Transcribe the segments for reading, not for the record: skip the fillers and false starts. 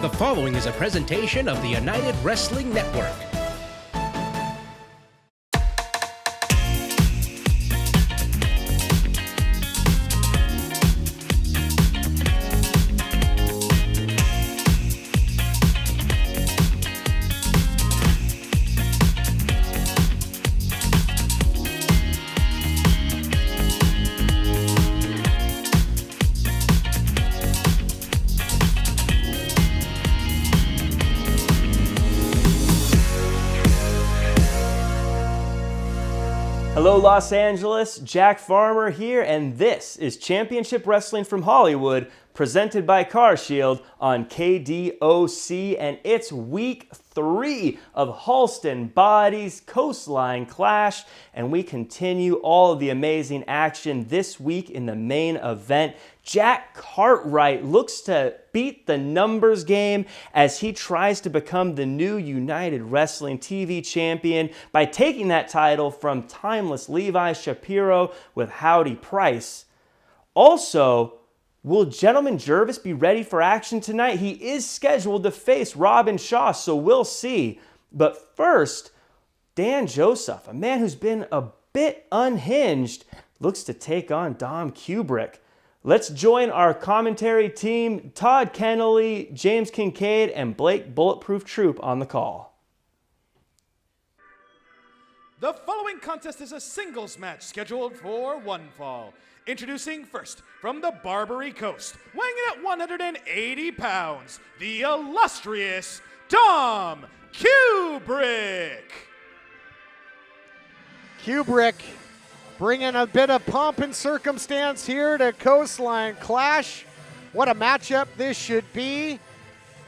The following is a presentation of the United Wrestling Network. Hello Los Angeles, Jack Farmer here, and this is Championship Wrestling from Hollywood, presented by CarShield on KDOC, and it's week 3 of Halston, Boddy's Coastline Clash, and we continue all of the amazing action this week in the main event. Jack Cartwright looks to beat the numbers game as he tries to become the new United Wrestling TV champion by taking that title from timeless Levi Shapiro with Howdy Price. Also, will Gentleman Jervis be ready for action tonight? He is scheduled to face Robin Shaw, so we'll see. But first, Dan Joseph, a man who's been a bit unhinged, looks to take on Dom Kubrick. Let's join our commentary team, Todd Kennelly, James Kincaid, and Blake Bulletproof Troop on the call. The following contest is a singles match scheduled for one fall. Introducing first, from the Barbary Coast, weighing in at 180 pounds, the illustrious Dom Kubrick. Kubrick bringing a bit of pomp and circumstance here to Coastline Clash. What a matchup this should be.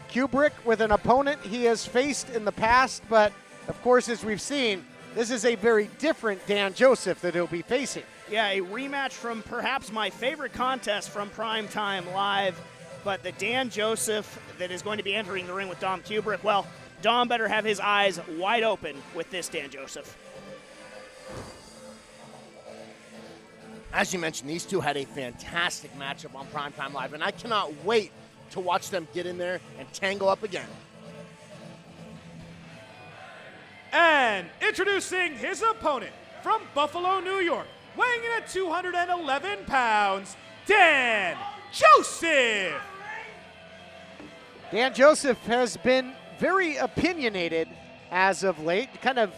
Kubrick with an opponent he has faced in the past, but of course, as we've seen, this is a very different Dan Joseph that he'll be facing. Yeah, a rematch from perhaps my favorite contest from Primetime Live, but the Dan Joseph that is going to be entering the ring with Dom Kubrick, well, Dom better have his eyes wide open with this Dan Joseph. As you mentioned, these two had a fantastic matchup on Primetime Live, and I cannot wait to watch them get in there and tangle up again. And introducing his opponent from Buffalo, New York, weighing in at 211 pounds, Dan Joseph. Dan Joseph has been very opinionated as of late, kind of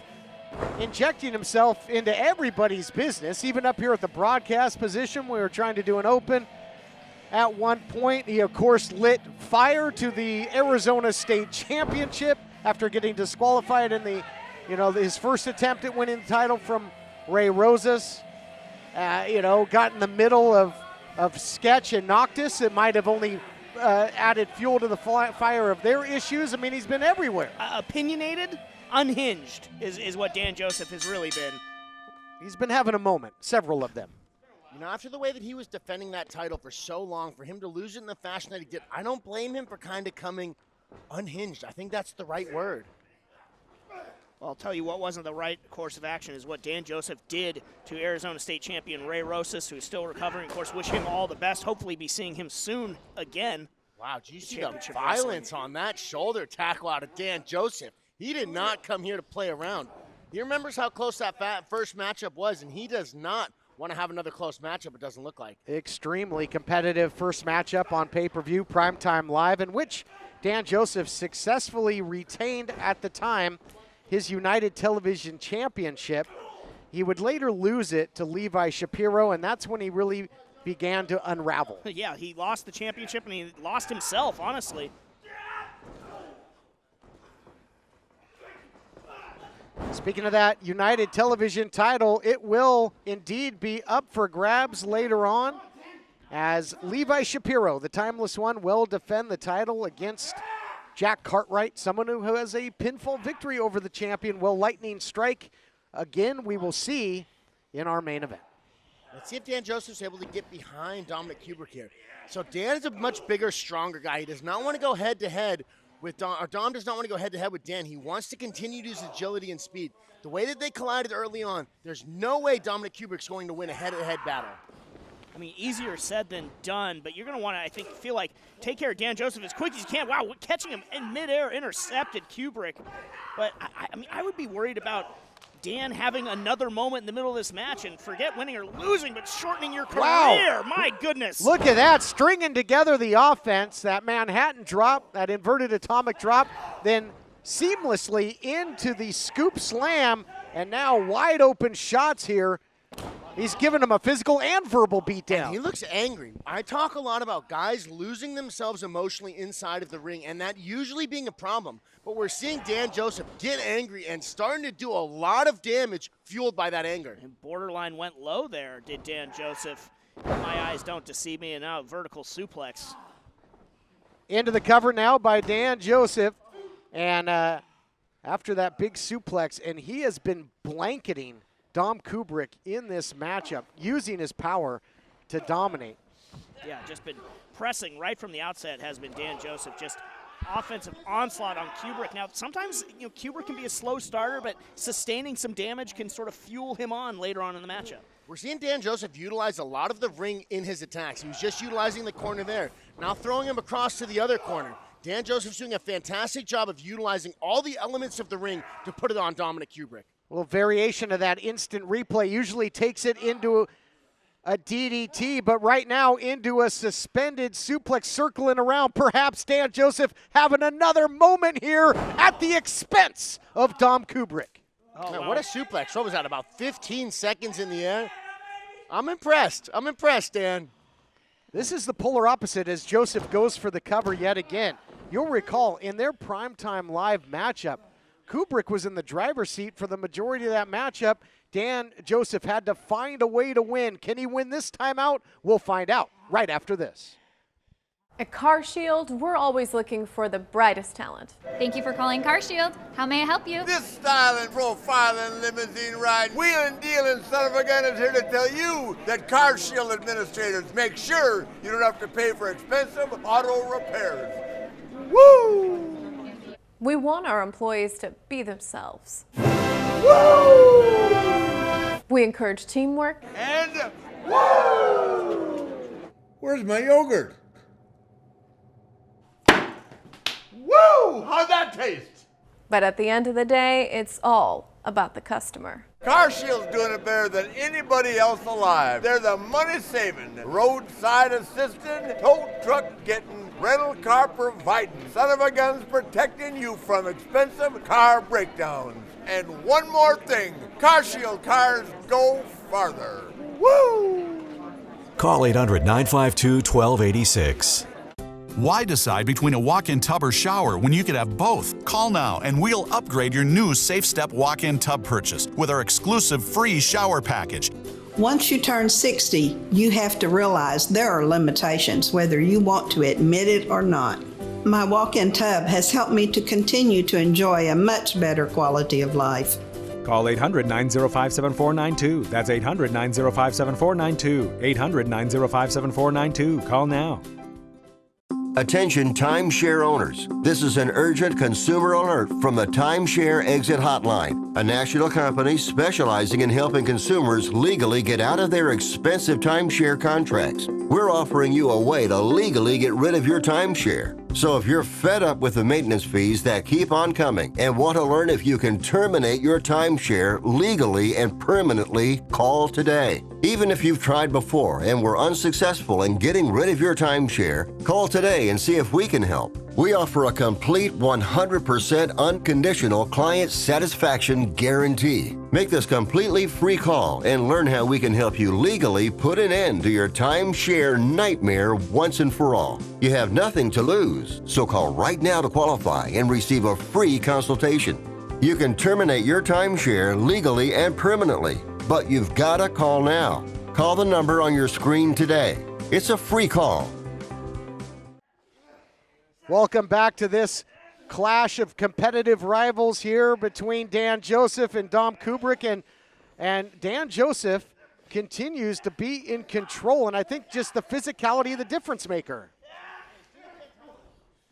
injecting himself into everybody's business, even up here at the broadcast position. We were trying to do an open. At one point, he, of course, lit fire to the Arizona State Championship after getting disqualified in the, his first attempt at winning the title from Ray Rosas. Got in the middle of Sketch and Noctis. It might have only added fuel to the fire of their issues. I mean, he's been everywhere. Opinionated, unhinged is what Dan Joseph has really been. He's been having a moment, several of them. After the way that he was defending that title for so long, for him to lose it in the fashion that he did, I don't blame him for kind of coming unhinged. I think that's the right word. Well, I'll tell you what wasn't the right course of action is what Dan Joseph did to Arizona State champion Ray Rosas, who's still recovering. Of course, wish him all the best. Hopefully be seeing him soon again. Wow, did you see the violence on that shoulder tackle out of Dan Joseph? He did not come here to play around. He remembers how close that first matchup was, and he does not want to have another close matchup, it doesn't look like. Extremely competitive first matchup on pay-per-view, Primetime Live, in which Dan Joseph successfully retained at the time his United Television Championship. He would later lose it to Levi Shapiro, and that's when he really began to unravel. Yeah, he lost the championship, and he lost himself, honestly. Speaking of that United Television title, it will indeed be up for grabs later on as Levi Shapiro, the timeless one, will defend the title against Jack Cartwright, someone who has a pinfall victory over the champion. Will lightning strike again? We will see in our main event. Let's see if Dan Joseph's able to get behind Dominic Kubrick here. So Dan is a much bigger, stronger guy. He does not want to go head-to-head with Dom, or Dom does not want to go head-to-head with Dan. He wants to continue to use agility and speed. The way that they collided early on, there's no way Dominic Kubrick's going to win a head-to-head battle. I mean, easier said than done, but you're going to want to, I think, feel like take care of Dan Joseph as quick as you can. Wow, catching him in midair, intercepted Kubrick. But, I mean, I would be worried about Dan having another moment in the middle of this match, and forget winning or losing, but shortening your career. Wow. My goodness. Look at that, stringing together the offense, that Manhattan drop, that inverted atomic drop, then seamlessly into the scoop slam, and now wide open shots here. He's giving him a physical and verbal beatdown. He looks angry. I talk a lot about guys losing themselves emotionally inside of the ring, and that usually being a problem. But we're seeing Dan Joseph get angry and starting to do a lot of damage fueled by that anger. And borderline went low there, did Dan Joseph. My eyes don't deceive me, and now vertical suplex. Into the cover now by Dan Joseph. And after that big suplex, and he has been blanketing Dom Kubrick in this matchup, using his power to dominate. Yeah, just been pressing right from the outset has been Dan Joseph, just offensive onslaught on Kubrick. Now, sometimes, Kubrick can be a slow starter, but sustaining some damage can sort of fuel him on later on in the matchup. We're seeing Dan Joseph utilize a lot of the ring in his attacks. He was just utilizing the corner there. Now throwing him across to the other corner. Dan Joseph's doing a fantastic job of utilizing all the elements of the ring to put it on Dominic Kubrick. A little variation of that instant replay usually takes it into a DDT, but right now into a suspended suplex circling around. Perhaps Dan Joseph having another moment here at the expense of Dom Kubrick. Oh, man, what a suplex. What was that, about 15 seconds in the air? I'm impressed. I'm impressed, Dan. This is the polar opposite as Joseph goes for the cover yet again. You'll recall in their primetime live matchup, Kubrick was in the driver's seat for the majority of that matchup. Dan Joseph had to find a way to win. Can he win this time out? We'll find out right after this. At CarShield, we're always looking for the brightest talent. Thank you for calling CarShield. How may I help you? This styling, profiling, limousine ride, wheeling, dealing son of a gun is here to tell you that CarShield administrators make sure you don't have to pay for expensive auto repairs. Woo! We want our employees to be themselves. Woo! We encourage teamwork. And woo! Where's my yogurt? Woo! How'd that taste? But at the end of the day, it's all about the customer. CarShield's doing it better than anybody else alive. They're the money-saving, roadside assistant, tow truck getting, rental car providing, son of a guns protecting you from expensive car breakdowns. And one more thing, CarShield cars go farther. Woo! Call 800-952-1286. Why decide between a walk-in tub or shower when you could have both? Call now and we'll upgrade your new Safe Step walk-in tub purchase with our exclusive free shower package. Once you turn 60, you have to realize there are limitations, whether you want to admit it or not. My walk-in tub has helped me to continue to enjoy a much better quality of life. Call 800-905-7492. That's 800-905-7492. 800-905-7492. Call now. Attention timeshare owners. This is an urgent consumer alert from the Timeshare Exit Hotline, a national company specializing in helping consumers legally get out of their expensive timeshare contracts. We're offering you a way to legally get rid of your timeshare. So if you're fed up with the maintenance fees that keep on coming and want to learn if you can terminate your timeshare legally and permanently, call today. Even if you've tried before and were unsuccessful in getting rid of your timeshare, call today and see if we can help. We offer a complete 100% unconditional client satisfaction guarantee. Make this completely free call and learn how we can help you legally put an end to your timeshare nightmare once and for all. You have nothing to lose, so call right now to qualify and receive a free consultation. You can terminate your timeshare legally and permanently, but you've got to call now. Call the number on your screen today. It's a free call. Welcome back to this clash of competitive rivals here between Dan Joseph and Dom Kubrick, and Dan Joseph continues to be in control, and I think just the physicality of the difference maker.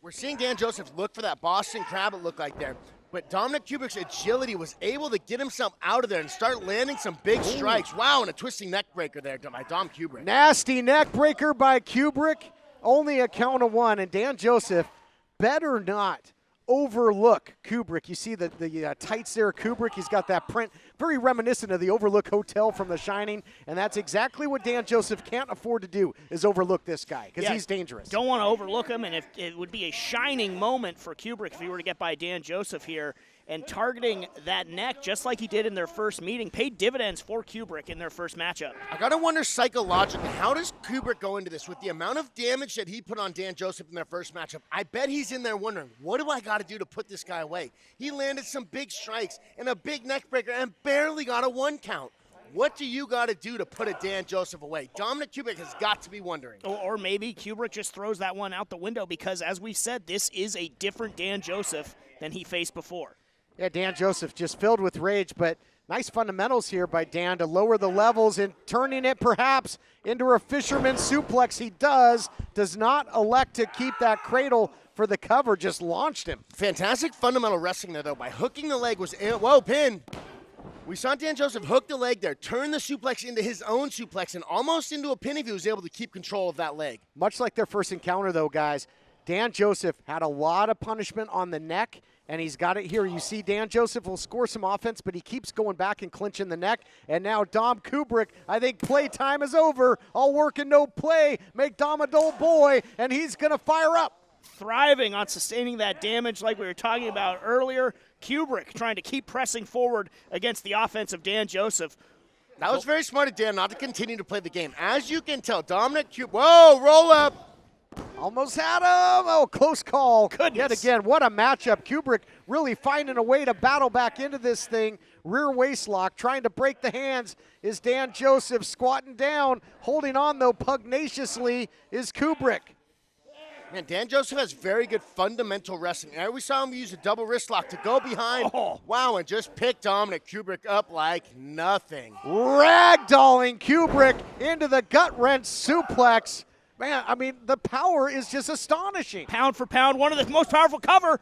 We're seeing Dan Joseph look for that Boston Crab, it looked like there. but Dominic Kubrick's agility was able to get himself out of there and start landing some big strikes. Wow, and a twisting neck breaker there by Dom Kubrick. Nasty neck breaker by Kubrick. Only a count of one, and Dan Joseph better not overlook Kubrick. You see the tights there, Kubrick. He's got that print, very reminiscent of the Overlook Hotel from The Shining, and that's exactly what Dan Joseph can't afford to do, is overlook this guy, because he's dangerous. Don't want to overlook him, and if it would be a shining moment for Kubrick if he were to get by Dan Joseph here, and targeting that neck just like he did in their first meeting paid dividends for Kubrick in their first matchup. I got to wonder psychologically, how does Kubrick go into this with the amount of damage that he put on Dan Joseph in their first matchup? I bet he's in there wondering, what do I got to do to put this guy away? He landed some big strikes and a big neck breaker and barely got a 1 count. What do you got to do to put a Dan Joseph away? Dominic Kubrick has got to be wondering. Or maybe Kubrick just throws that one out the window because, as we said, this is a different Dan Joseph than he faced before. Yeah, Dan Joseph just filled with rage, but nice fundamentals here by Dan to lower the levels and turning it perhaps into a fisherman suplex. He does not elect to keep that cradle for the cover, just launched him. Fantastic fundamental wrestling there, though, by hooking the leg was, whoa, pin. We saw Dan Joseph hook the leg there, turn the suplex into his own suplex, and almost into a pin if he was able to keep control of that leg. Much like their first encounter, though, guys, Dan Joseph had a lot of punishment on the neck, and he's got it here. You see Dan Joseph will score some offense, but he keeps going back and clinching the neck. And now Dom Kubrick, I think playtime is over. All work and no play. Make Dom a dull boy, and he's going to fire up. Thriving on sustaining that damage like we were talking about earlier. Kubrick trying to keep pressing forward against the offense of Dan Joseph. That was very smart of Dan not to continue to play the game. As you can tell, Dominic Kubrick, whoa, roll up. Almost had him. Oh, close call. Goodness. Yet again, what a matchup. Kubrick really finding a way to battle back into this thing. Rear waist lock, trying to break the hands is Dan Joseph. Squatting down, holding on, though, pugnaciously is Kubrick. Man, Dan Joseph has very good fundamental wrestling. And we saw him use a double wrist lock to go behind. Oh. Wow, and just pick Dominic Kubrick up like nothing. Ragdolling Kubrick into the gut-wrench suplex. Man, I mean, the power is just astonishing. Pound for pound, one of the most powerful cover.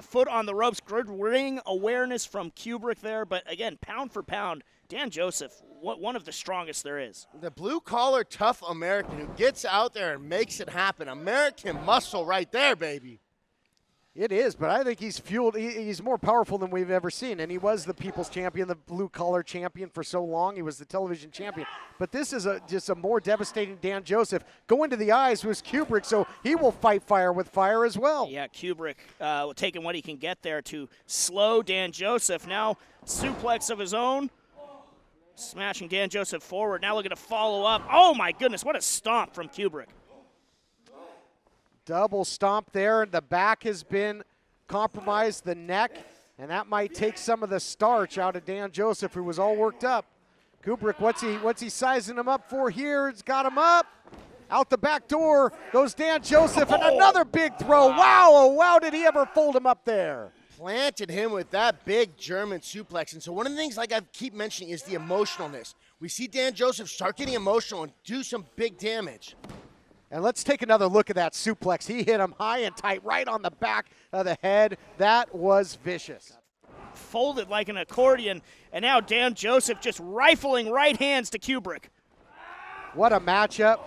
Foot on the ropes, good ring awareness from Kubrick there. But again, pound for pound, Dan Joseph, one of the strongest there is. The blue-collar, tough American who gets out there and makes it happen. American muscle right there, baby. It is, but I think he's fueled. He's more powerful than we've ever seen, and he was the People's Champion, the blue-collar champion for so long. He was the television champion. But this is just a more devastating Dan Joseph. Going to the eyes was Kubrick, so he will fight fire with fire as well. Yeah, Kubrick taking what he can get there to slow Dan Joseph. Now suplex of his own, smashing Dan Joseph forward. Now looking to follow up. Oh, my goodness, what a stomp from Kubrick. Double stomp there. The back has been compromised, the neck, and that might take some of the starch out of Dan Joseph, who was all worked up. Kubrick, what's he sizing him up for here? It's got him up. Out the back door goes Dan Joseph, and another big throw. Wow, oh wow, did he ever fold him up there? Planted him with that big German suplex. And so one of the things, like I keep mentioning, is the emotionalness. We see Dan Joseph start getting emotional and do some big damage. And let's take another look at that suplex. He hit him high and tight right on the back of the head. That was vicious. Folded like an accordion, and now Dan Joseph just rifling right hands to Kubrick. What a matchup.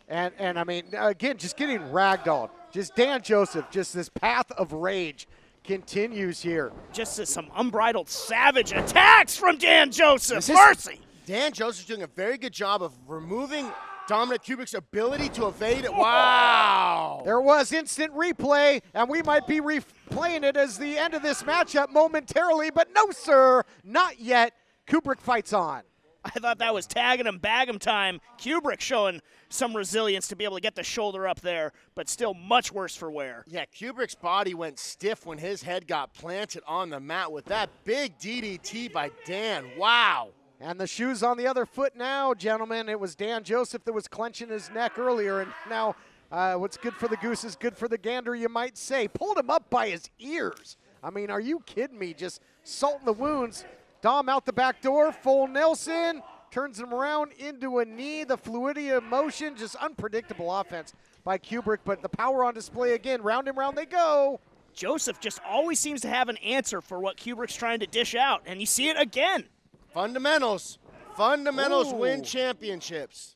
And I mean, again, just getting ragdolled. Just Dan Joseph, just this path of rage continues here. Just some unbridled savage attacks from Dan Joseph. Mercy. Dan Joseph's doing a very good job of removing Dominic Kubrick's ability to evade it. Wow. There was instant replay, and we might be replaying it as the end of this matchup momentarily, but no, sir, not yet. Kubrick fights on. I thought that was tagging him, bag him time. Kubrick showing some resilience to be able to get the shoulder up there, but still much worse for wear. Yeah, Kubrick's body went stiff when his head got planted on the mat with that big DDT by Dan. Wow. And the shoe's on the other foot now, gentlemen. It was Dan Joseph that was clenching his neck earlier, and now what's good for the goose is good for the gander, you might say. Pulled him up by his ears. I mean, are you kidding me? Just salting the wounds. Dom out the back door, full Nelson, turns him around into a knee. The fluidity of motion, just unpredictable offense by Kubrick, but the power on display again. Round and round they go. Joseph just always seems to have an answer for what Kubrick's trying to dish out, and you see it again. Fundamentals. Fundamentals win championships.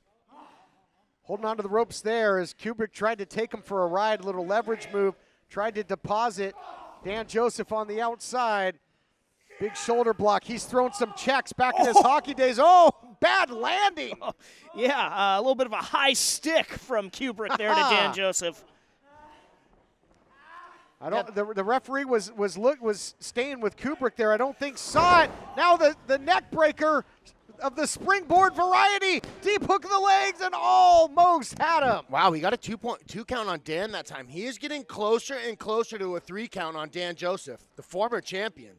Holding on to the ropes there as Kubrick tried to take him for a ride, a little leverage move, tried to deposit Dan Joseph on the outside. Big shoulder block. He's thrown some checks back in his hockey days. Oh, bad landing. Yeah, a little bit of a high stick from Kubrick there to Dan Joseph. The referee was staying with Kubrick there. I don't think saw it. Now the neck breaker of the springboard variety. Deep hook of the legs and almost had him. Wow, he got a 2.2 count on Dan that time. He is getting closer and closer to a 3 count on Dan Joseph, the former champion.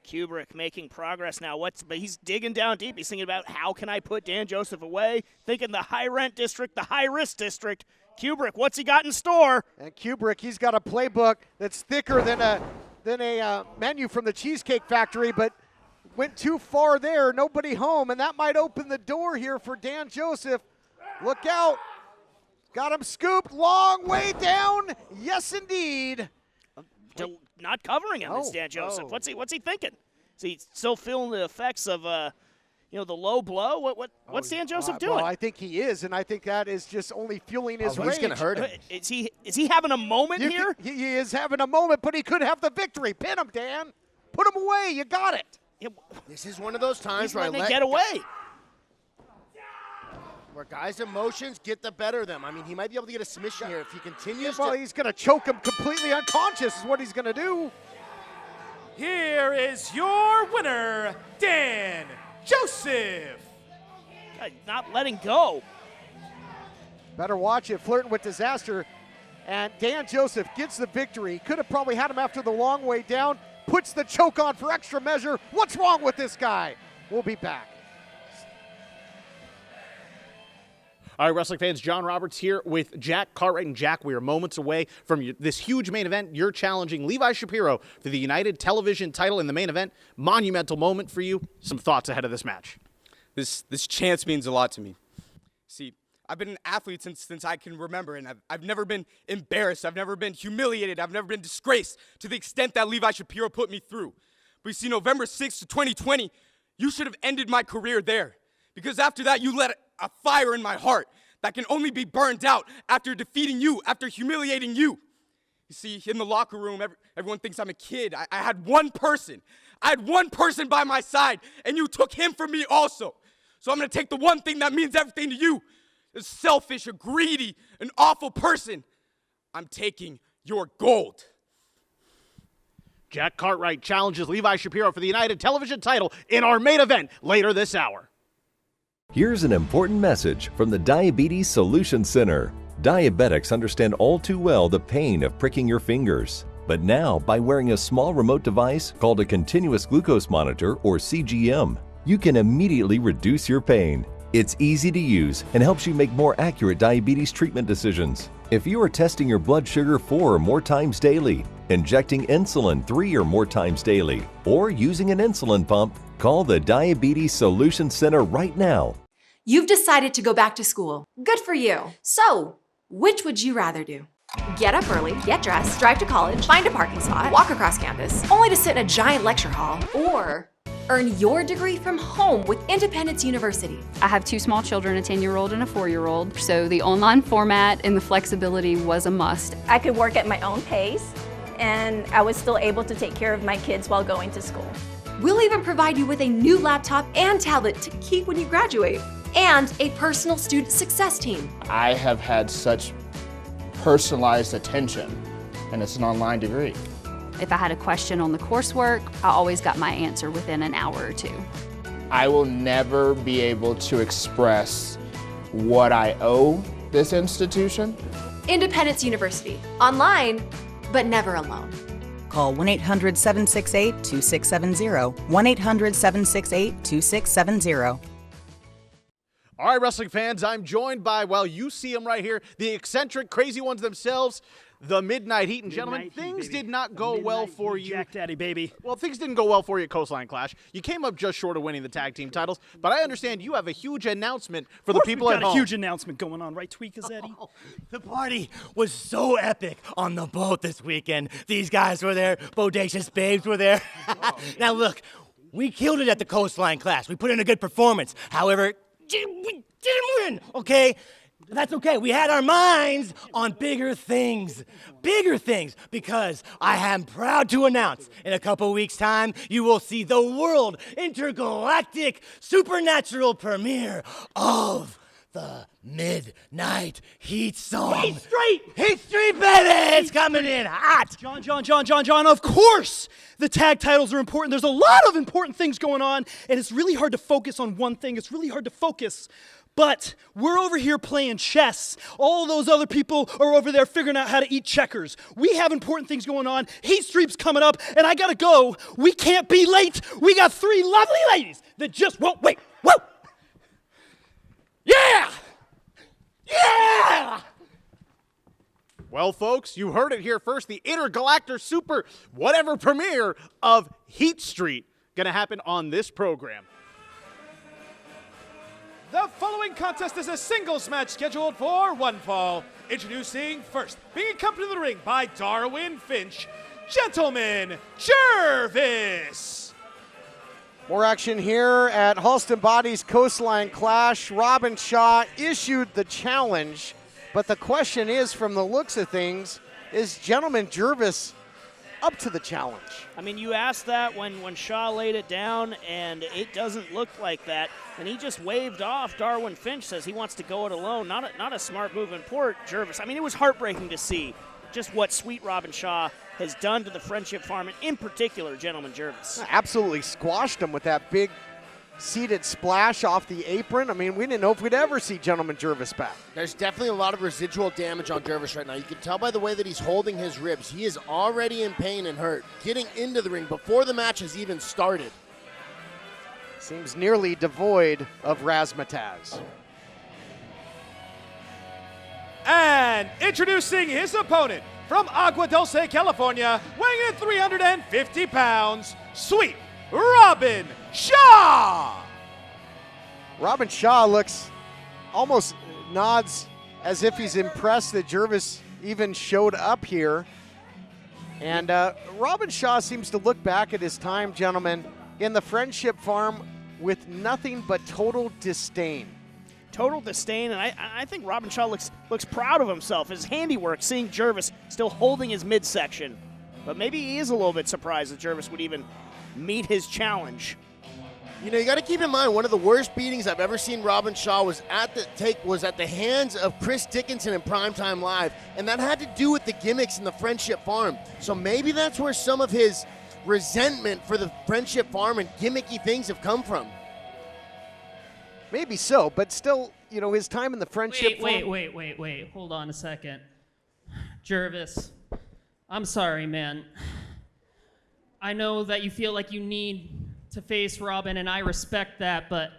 Kubrick making progress now. But he's digging down deep. He's thinking about how can I put Dan Joseph away? Thinking the high rent district, the high risk district. Kubrick, what's he got in store? And Kubrick, he's got a playbook that's thicker than a menu from the Cheesecake Factory, but went too far there. Nobody home, and that might open the door here for Dan Joseph. Look out. Got him scooped. Long way down. Yes, indeed. Not covering him, is Dan Joseph. What's he thinking? Is he still feeling the effects of the low blow? What's Dan Joseph doing? Well, I think he is, and I think that is just only fueling his rage. He's going to hurt him. Is he having a moment here? He is having a moment, but he could have the victory. Pin him, Dan. Put him away. You got it. This is one of those times where get away. Where guys' emotions get the better of them. I mean, he might be able to get a submission here if he continues. Well, he's going to choke him completely unconscious is what he's going to do. Here is your winner, Dan Joseph. God, not letting go. Better watch it, flirting with disaster. And Dan Joseph gets the victory. Could have probably had him after the long way down. Puts the choke on for extra measure. What's wrong with this guy? We'll be back. All right, wrestling fans, John Roberts here with Jack Cartwright. And Jack, we are moments away from this huge main event. You're challenging Levi Shapiro for the United Television title in the main event. Monumental moment for you. Some thoughts ahead of this match. This chance means a lot to me. See, I've been an athlete since I can remember, and I've never been embarrassed. I've never been humiliated. I've never been disgraced to the extent that Levi Shapiro put me through. But you see, November 6th, 2020, you should have ended my career there. Because after that, you let a fire in my heart that can only be burned out after defeating you, after humiliating you. You see, in the locker room, everyone thinks I'm a kid. I had one person. I had one person by my side, and you took him from me also. So I'm going to take the one thing that means everything to you. A selfish, a greedy, an awful person. I'm taking your gold. Jack Cartwright challenges Levi Shapiro for the United Television title in our main event later this hour. Here's an important message from the Diabetes Solution Center. Diabetics understand all too well the pain of pricking your fingers. But now, by wearing a small remote device called a continuous glucose monitor, or CGM, you can immediately reduce your pain. It's easy to use and helps you make more accurate diabetes treatment decisions. If you are testing your blood sugar 4 or more times daily, injecting insulin 3 or more times daily, or using an insulin pump, call the Diabetes Solution Center right now. You've decided to go back to school. Good for you. So, which would you rather do? Get up early, get dressed, drive to college, find a parking spot, walk across campus, only to sit in a giant lecture hall, or earn your degree from home with Independence University. I have 2 small children, a 10-year-old and a 4-year-old, so the online format and the flexibility was a must. I could work at my own pace, and I was still able to take care of my kids while going to school. We'll even provide you with a new laptop and tablet to keep when you graduate, and a personal student success team. I have had such personalized attention, and it's an online degree. If I had a question on the coursework, I always got my answer within an hour or 2. I will never be able to express what I owe this institution. Independence University, online, but never alone. Call 1-800-768-2670, 1-800-768-2670. All right, wrestling fans, I'm joined by, well, you see them right here, the eccentric, crazy ones themselves, the Midnight Heat. And gentlemen, things did not go well for you. Jack Daddy, baby. Well, things didn't go well for you at Coastline Clash. You came up just short of winning the tag team titles, but I understand you have a huge announcement for the people at home. Got a huge announcement going on, right, Tweakazetti? The party was so epic on the boat this weekend. These guys were there. Bodacious Babes were there. Now, look, we killed it at the Coastline Clash. We put in a good performance. However, we didn't win, okay? That's okay. We had our minds on bigger things, because I am proud to announce in a couple weeks' time, you will see the world intergalactic supernatural premiere of the Midnight Heat song. Heat Street! Heat Street, baby! It's coming in hot! John, of course the tag titles are important. There's a lot of important things going on, and it's really hard to focus on one thing. It's really hard to focus. But we're over here playing chess. All those other people are over there figuring out how to eat checkers. We have important things going on. Heat Street's coming up, and I gotta go. We can't be late. We got 3 lovely ladies that just won't wait. Whoa! Yeah! Yeah! Well, folks, you heard it here first. The intergalactic super whatever premiere of Heat Street gonna happen on this program. The following contest is a singles match scheduled for one fall. Introducing first, being accompanied to the ring by Darwin, Finch, Gentleman Jervis. More action here at Halston Boddy's Coastline Clash. Robin Shaw issued the challenge, but the question is, from the looks of things, is Gentleman Jervis up to the challenge? I mean, you asked that when Shaw laid it down, and it doesn't look like that. And he just waved off Darwin Finch, says he wants to go it alone. Not a smart move in port, Jervis. I mean, it was heartbreaking to see just what sweet Robin Shaw has done to the Friendship Farm, and in particular, Gentleman Jervis. Absolutely squashed him with that big seated splash off the apron. I mean, we didn't know if we'd ever see Gentleman Jervis back. There's definitely a lot of residual damage on Jervis right now. You can tell by the way that he's holding his ribs. He is already in pain and hurt, getting into the ring before the match has even started. Seems nearly devoid of razzmatazz. And introducing his opponent from Agua Dulce, California, weighing in at 350 pounds, Sweet Robin Shaw. Robin Shaw almost nods as if he's impressed that Jervis even showed up here. And Robin Shaw seems to look back at his time, gentlemen, in the Friendship Farm with nothing but total disdain. Total disdain, and I think Robin Shaw looks proud of himself, his handiwork, seeing Jervis still holding his midsection. But maybe he is a little bit surprised that Jervis would even meet his challenge. You know, you got to keep in mind, one of the worst beatings I've ever seen Robin Shaw was at the hands of Chris Dickinson in Primetime Live, and that had to do with the gimmicks in the Friendship Farm. So maybe that's where some of his resentment for the Friendship Farm and gimmicky things have come from. Maybe so, but still, you know, his time in the Friendship Farm. Wait. Hold on a second. Jervis, I'm sorry, man. I know that you feel like you need to face Robin, and I respect that, but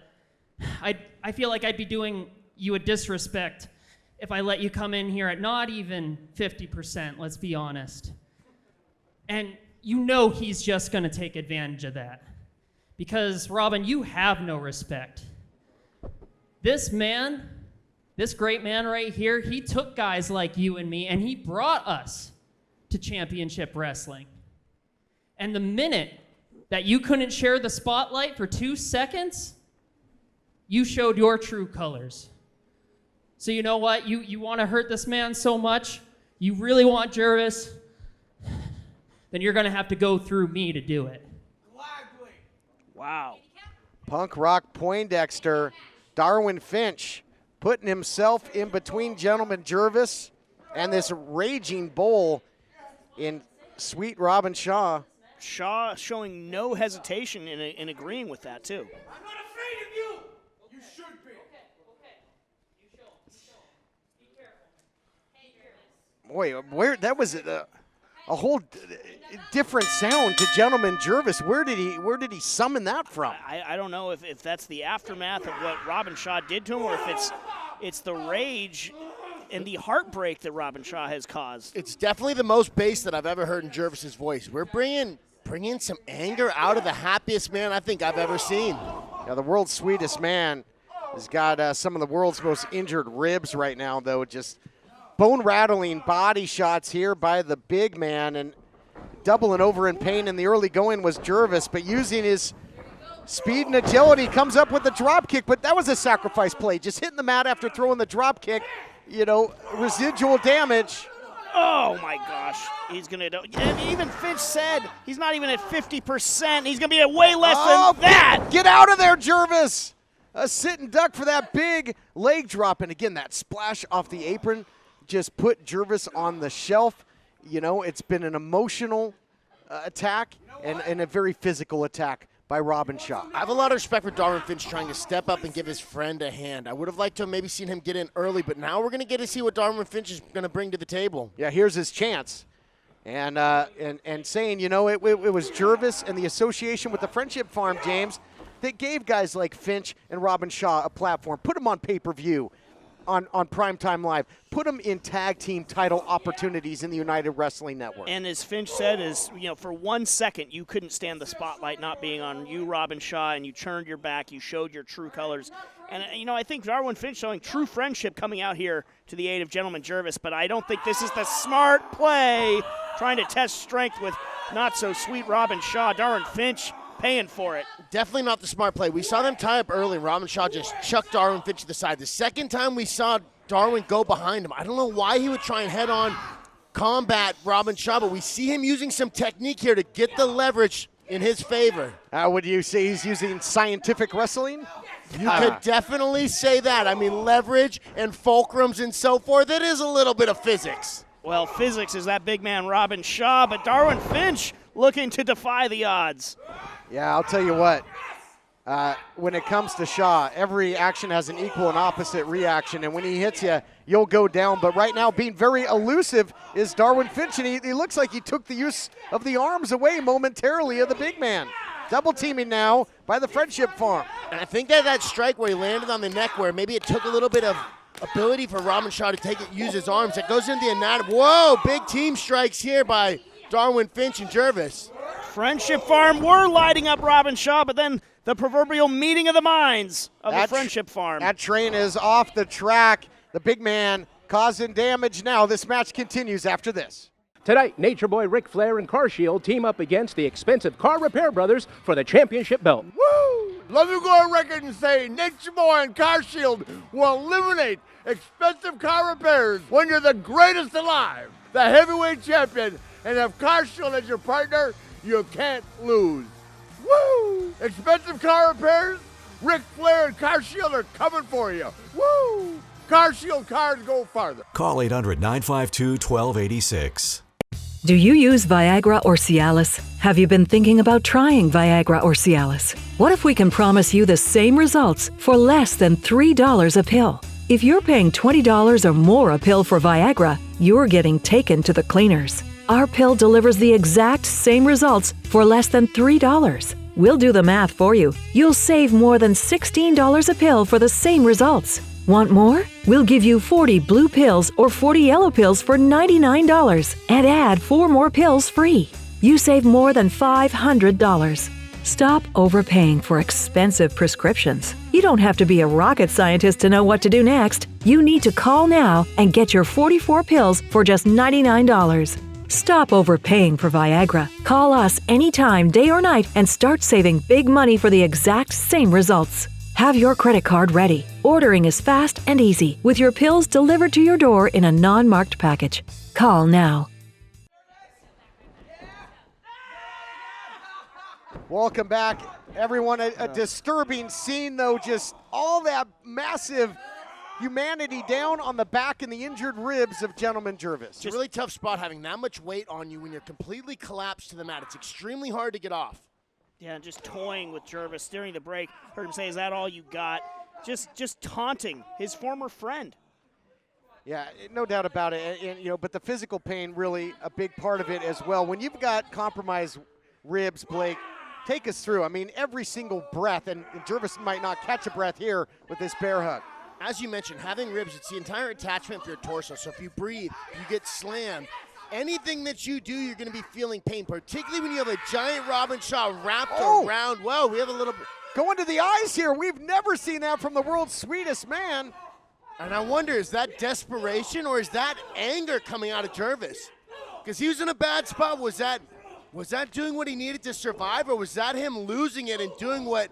I feel like I'd be doing you a disrespect if I let you come in here at not even 50%, let's be honest. And you know he's just going to take advantage of that. Because, Robin, you have no respect. This man, this great man right here, he took guys like you and me, and he brought us to championship wrestling. And the minute that you couldn't share the spotlight for 2 seconds, you showed your true colors. So you know what? You want to hurt this man so much, you really want Jervis, then you're going to have to go through me to do it. Wow. Punk Rock Poindexter, Darwin Finch, putting himself in between Gentleman Jervis and this raging bull in Sweet Robin Shaw. Shaw showing no hesitation in agreeing with that, too. I'm not afraid of you! You should be. Okay. You show him. Be careful. Hey, Jervis. Boy, where that was it. a whole different sound to Gentleman Jervis. Where did he summon that from? I don't know if that's the aftermath of what Robin Shaw did to him, or if it's the rage and the heartbreak that Robin Shaw has caused. It's definitely the most bass that I've ever heard in Jervis's voice. We're bringing some anger out of the happiest man I think I've ever seen. Now, the world's sweetest man has got some of the world's most injured ribs right now, though. Just bone-rattling body shots here by the big man, and doubling over in pain in the early going was Jervis, but using his speed and agility comes up with the drop kick, but that was a sacrifice play. Just hitting the mat after throwing the drop kick, residual damage. Oh my gosh, he's gonna do. And even Finch said he's not even at 50%. He's gonna be at way less than that. Get out of there, Jervis. A sit and duck for that big leg drop, and again, that splash off the apron just put Jervis on the shelf. It's been an emotional attack and a very physical attack by Robin Shaw. I have a lot of respect for Darwin Finch trying to step up and give his friend a hand. I would have liked to have maybe seen him get in early, but now we're going to get to see what Darwin Finch is going to bring to the table. Yeah, here's his chance. And saying, it was Jervis and the association with the Friendship Farm, James, that gave guys like Finch and Robin Shaw a platform. Put them on pay-per-view. On Primetime Live, put them in tag team title opportunities in the United Wrestling Network. And as Finch said, for 1 second you couldn't stand the spotlight not being on you, Robin Shaw, and you turned your back, you showed your true colors. And I think Darwin Finch showing true friendship coming out here to the aid of Gentleman Jervis, but I don't think this is the smart play, trying to test strength with not so sweet Robin Shaw. Darwin Finch paying for it. Definitely not the smart play. We saw them tie up early, and Robin Shaw just chucked Darwin Finch to the side. The second time we saw Darwin go behind him, I don't know why he would try and head-on combat Robin Shaw, but we see him using some technique here to get the leverage in his favor. Would you say he's using scientific wrestling? You could definitely say that. I mean, leverage and fulcrums and so forth, it is a little bit of physics. Well, physics is that big man Robin Shaw, but Darwin Finch looking to defy the odds. Yeah, I'll tell you what. When it comes to Shaw, every action has an equal and opposite reaction, and when he hits you, you'll go down. But right now, being very elusive is Darwin Finch, and he looks like he took the use of the arms away momentarily of the big man. Double teaming now by the Friendship Farm. And I think that strike where he landed on the neck, where maybe it took a little bit of ability for Robin Shaw to use his arms. It goes into the anatomy. Whoa, big team strikes here by Darwin Finch and Jervis. Friendship Farm were lighting up Robin Shaw, but then the proverbial meeting of the minds of the Friendship Farm. That train is off the track. The big man causing damage now. This match continues after this. Tonight, Nature Boy Ric Flair and CarShield team up against the expensive Car Repair Brothers for the championship belt. Woo! Let me go on record and say Nature Boy and CarShield will eliminate expensive car repairs when you're the greatest alive, the heavyweight champion, and if CarShield is your partner, you can't lose. Woo! Expensive car repairs? Ric Flair and CarShield are coming for you. Woo! CarShield cars go farther. Call 800-952-1286. Do you use Viagra or Cialis? Have you been thinking about trying Viagra or Cialis? What if we can promise you the same results for less than $3 a pill? If you're paying $20 or more a pill for Viagra, you're getting taken to the cleaners. Our pill delivers the exact same results for less than $3. We'll do the math for you. You'll save more than $16 a pill for the same results. Want more? We'll give you 40 blue pills or 40 yellow pills for $99 and add 4 more pills free. You save more than $500. Stop overpaying for expensive prescriptions. You don't have to be a rocket scientist to know what to do next. You need to call now and get your 44 pills for just $99. Stop overpaying for Viagra. Call us anytime, day or night, and start saving big money for the exact same results. Have your credit card ready. Ordering is fast and easy, with your pills delivered to your door in a non-marked package. Call now. Welcome back, everyone. A disturbing scene, though. Just all that massive humanity down on the back and the injured ribs of Gentleman Jervis. It's a really tough spot having that much weight on you when you're completely collapsed to the mat. It's extremely hard to get off. Yeah, just toying with Jervis during the break. Heard him say, "Is that all you got?" Just taunting his former friend. Yeah, no doubt about it. And, but the physical pain really a big part of it as well. When you've got compromised ribs, Blake, take us through. I mean, every single breath, and Jervis might not catch a breath here with this bear hug. As you mentioned, having ribs, it's the entire attachment for your torso. So if you breathe, you get slammed. Anything that you do, you're going to be feeling pain, particularly when you have a giant Robin Shaw wrapped around. Whoa, we have a little... Going to the eyes here. We've never seen that from the world's sweetest man. And I wonder, is that desperation or is that anger coming out of Jervis? Because he was in a bad spot. Was that doing what he needed to survive, or was that him losing it and doing what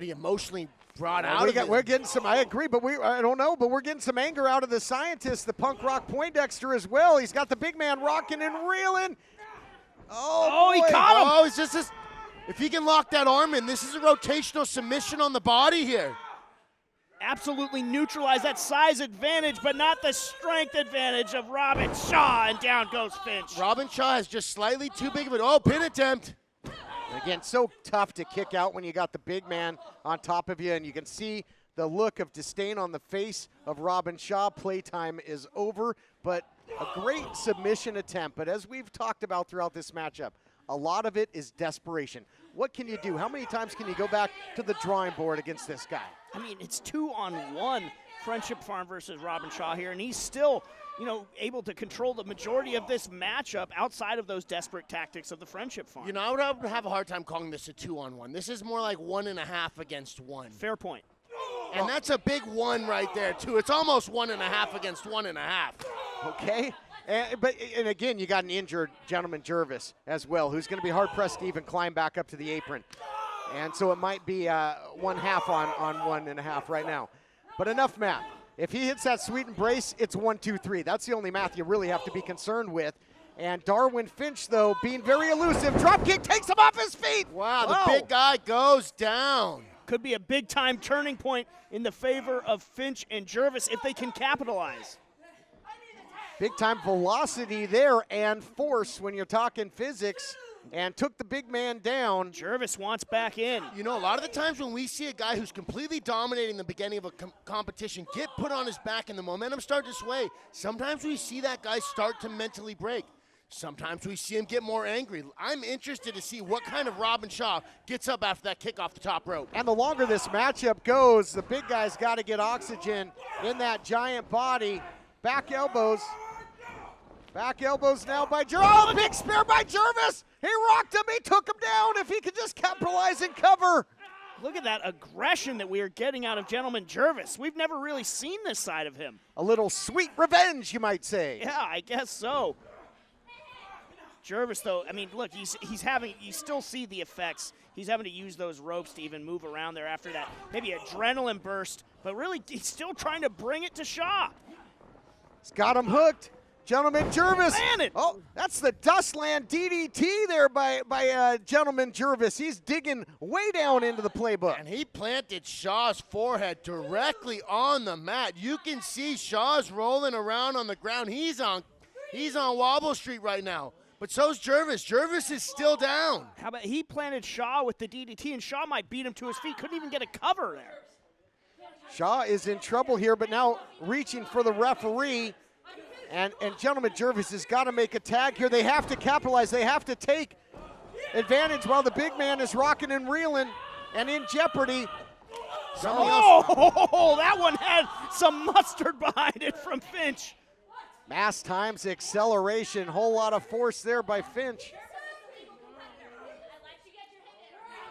he emotionally brought out of it? We're getting some, I agree, but I don't know, but we're getting some anger out of the scientist, the punk rock Poindexter as well. He's got the big man rocking and reeling. Oh, he caught him. Oh, it's just this. If he can lock that arm in, this is a rotational submission on the body here. Absolutely neutralize that size advantage, but not the strength advantage of Robin Shaw, and down goes Finch. Robin Shaw has just slightly too big of an pin attempt. Again, so tough to kick out when you got the big man on top of you, and you can see the look of disdain on the face of Robin Shaw. Playtime is over, but a great submission attempt. But as we've talked about throughout this matchup, a lot of it is desperation. What can you do? How many times can you go back to the drawing board against this guy? I mean, it's 2-on-1 Friendship Farm versus Robin Shaw here, and he's still, able to control the majority of this matchup outside of those desperate tactics of the Friendship Farm. I would have a hard time calling this a 2-on-1. This is more like 1.5 against 1. Fair point. And that's a big 1 right there, too. It's almost 1.5 against 1.5. Okay. And again, you got an injured gentleman, Jervis, as well, who's going to be hard-pressed to even climb back up to the apron. And so it might be 1/2 on 1.5 right now. But enough math. If he hits that sweet embrace, it's 1, 2, 3. That's the only math you really have to be concerned with. And Darwin Finch, though, being very elusive. Drop kick takes him off his feet. Wow, the big guy goes down. Could be a big-time turning point in the favor of Finch and Jervis if they can capitalize. Big-time velocity there and force when you're talking physics, and took the big man down. Jervis wants back in. A lot of the times when we see a guy who's completely dominating the beginning of a competition get put on his back and the momentum start to sway, sometimes we see that guy start to mentally break. Sometimes we see him get more angry. I'm interested to see what kind of Robin Shaw gets up after that kick off the top rope. And the longer this matchup goes, the big guy's got to get oxygen in that giant body. Back elbows. Back elbows now by Jervis. Oh, big spear by Jervis. He rocked him. He took him down. If he could just capitalize and cover. Look at that aggression that we are getting out of gentleman Jervis. We've never really seen this side of him. A little sweet revenge, you might say. Yeah, I guess so. Jervis, though, I mean, look, you still see the effects. He's having to use those ropes to even move around there after that maybe adrenaline burst, but really he's still trying to bring it to Shaw. He's got him hooked. Gentleman Jervis. Man, oh, that's the Dustland DDT there by Gentleman Jervis. He's digging way down into the playbook. And he planted Shaw's forehead directly on the mat. You can see Shaw's rolling around on the ground. He's on Wobble Street right now. But so's Jervis. Jervis is still down. How about he planted Shaw with the DDT, and Shaw might beat him to his feet. Couldn't even get a cover there. Shaw is in trouble here, but now reaching for the referee. And Gentleman Jervis has got to make a tag here. They have to capitalize. They have to take advantage while the big man is rocking and reeling and in jeopardy. Oh, that one had some mustard behind it from Finch. Mass times acceleration. Whole lot of force there by Finch.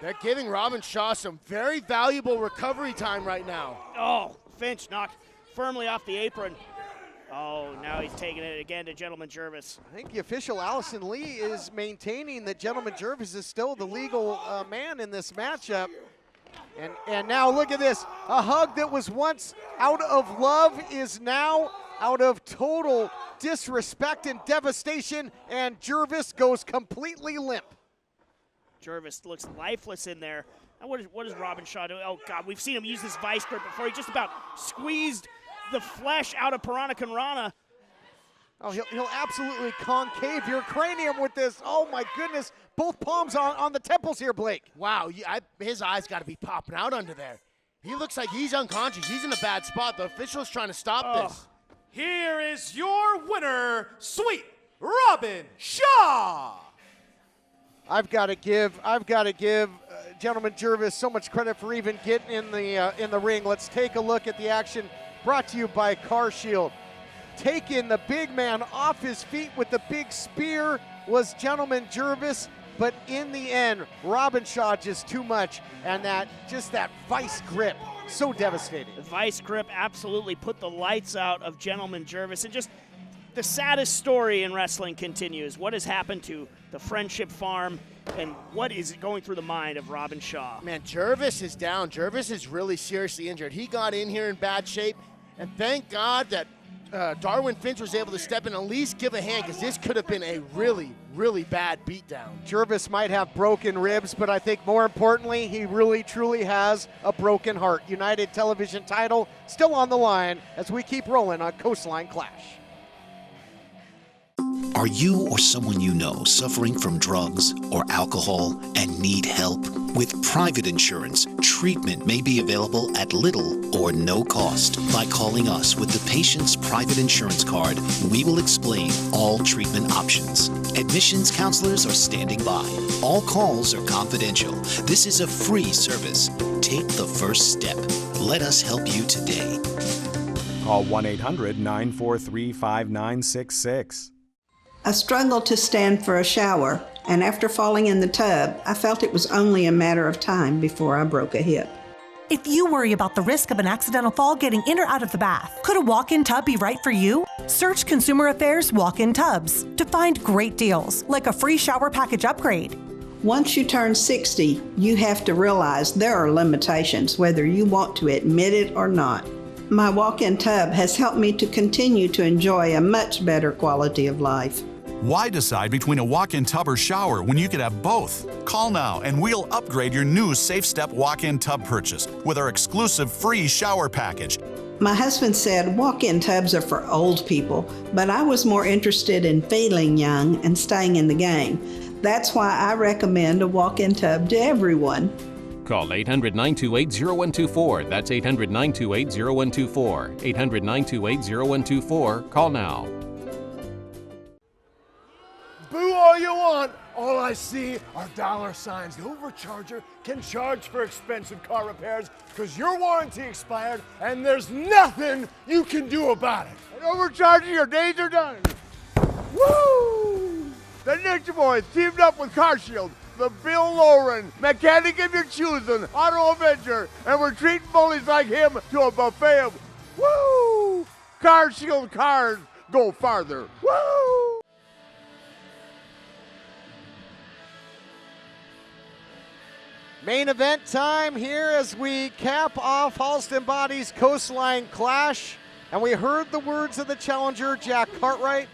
They're giving Robin Shaw some very valuable recovery time right now. Oh, Finch knocked firmly off the apron. Oh, now he's taking it again to Gentleman Jervis. I think the official Allison Lee is maintaining that Gentleman Jervis is still the legal man in this matchup. And now look at this. A hug that was once out of love is now out of total disrespect and devastation, and Jervis goes completely limp. Jervis looks lifeless in there. Now what is Robin Shaw doing? Oh, God, we've seen him use this vice grip before. He just about squeezed the flesh out of Piranha Conrana. Oh, he'll absolutely concave your cranium with this. Oh, my goodness. Both palms on the temples here, Blake. Wow, his eyes got to be popping out under there. He looks like he's unconscious. He's in a bad spot. The official's trying to stop this. Here is your winner, Sweet Robin Shaw. I've got to give gentleman Jervis so much credit for even getting in the ring. Let's take a look at the action brought to you by CarShield. Taking the big man off his feet with the big spear was gentleman Jervis, but in the end, Robin Shaw just too much, and that vice grip, so devastating. The vice grip absolutely put the lights out of gentleman Jervis, and just the saddest story in wrestling continues. What has happened to the Friendship Farm, and what is going through the mind of Robin Shaw? Man, Jervis is down. Jervis is really seriously injured. He got in here in bad shape, and thank God that Darwin Finch was able to step in and at least give a hand, because this could have been a really, really bad beatdown. Jervis might have broken ribs, but I think more importantly, he really, truly has a broken heart. United Television title still on the line as we keep rolling on Coastline Clash. Are you or someone you know suffering from drugs or alcohol and need help? With private insurance, treatment may be available at little or no cost. By calling us with the patient's private insurance card, we will explain all treatment options. Admissions counselors are standing by. All calls are confidential. This is a free service. Take the first step. Let us help you today. Call 1-800-943-5966. I struggled to stand for a shower, and after falling in the tub, I felt it was only a matter of time before I broke a hip. If you worry about the risk of an accidental fall getting in or out of the bath, could a walk-in tub be right for you? Search Consumer Affairs Walk-in Tubs to find great deals, like a free shower package upgrade. Once you turn 60, you have to realize there are limitations, whether you want to admit it or not. My walk-in tub has helped me to continue to enjoy a much better quality of life. Why decide between a walk-in tub or shower when you could have both? Call now and we'll upgrade your new Safe Step walk-in tub purchase with our exclusive free shower package. My husband said walk-in tubs are for old people, but I was more interested in feeling young and staying in the game. That's why I recommend a walk-in tub to everyone. Call 800-928-0124. That's 800-928-0124. 800-928-0124. Call now. Boo all you want. All I see are dollar signs. The overcharger can charge for expensive car repairs because your warranty expired and there's nothing you can do about it. And overcharging, your days are done. Woo! The Ninja Boys teamed up with CarShield, the Bill Lauren, mechanic of your choosing, Auto Avenger, and we're treating bullies like him to a buffet of woo! CarShield cars go farther. Woo! Main event time here as we cap off Halston Boddy's Coastline Clash. And we heard the words of the challenger, Jack Cartwright,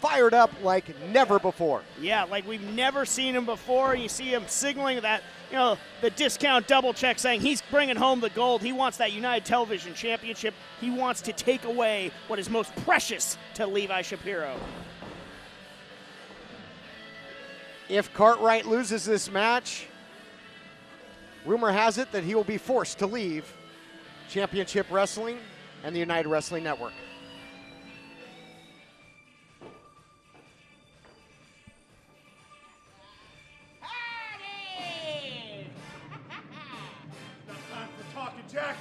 fired up like never before. Yeah, like we've never seen him before. You see him signaling that, the discount double check, saying he's bringing home the gold. He wants that United Television Championship. He wants to take away what is most precious to Levi Shapiro. If Cartwright loses this match, rumor has it that he will be forced to leave Championship Wrestling and the United Wrestling Network. Not time for talking, Jack.